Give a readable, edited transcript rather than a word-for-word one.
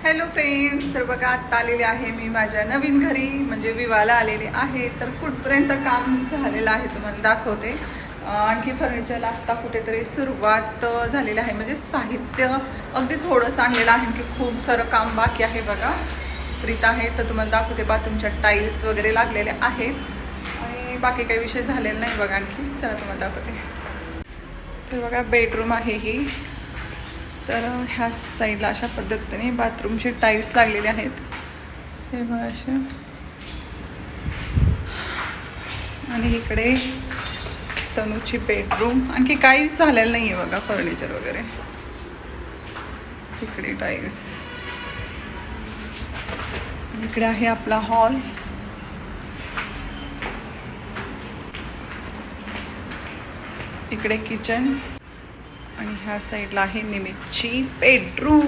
Hello friends, तर बघा आत्ता आलेले आहे मी माझ्या नवीन घरी, म्हणजे विवाहाला आलेले आहे. तर कुठपर्यंत काम झालेलं आहे तुम्हाला दाखवते. आणखी फर्निचरला आत्ता कुठेतरी सुरुवात झालेली आहे, म्हणजे साहित्य अगदी थोडंसं आणलेलं आहे की खूप सारं काम बाकी आहे. बघा रीत आहे तर तुम्हाला दाखवते. बाथरूमच्या टाईल्स वगैरे लागलेले आहेत आणि बाकी काही विषय झालेला नाही. बघा आणखी चला तुम्हाला दाखवते. तर बघा बेडरूम आहे ही. तर ह्या साईडला अशा पद्धतीने बाथरूमचे टाईल्स लागलेले आहेत. हे बघा असे. आणि इकडे तनूची बेडरूम. आणखी काहीच झालेलं नाही आहे बघा, फर्निचर वगैरे. इकडे टाईल्स. इकडे आहे आपला हॉल. इकडे किचन आणि ह्या साईडला आहे निमितची बेडरूम.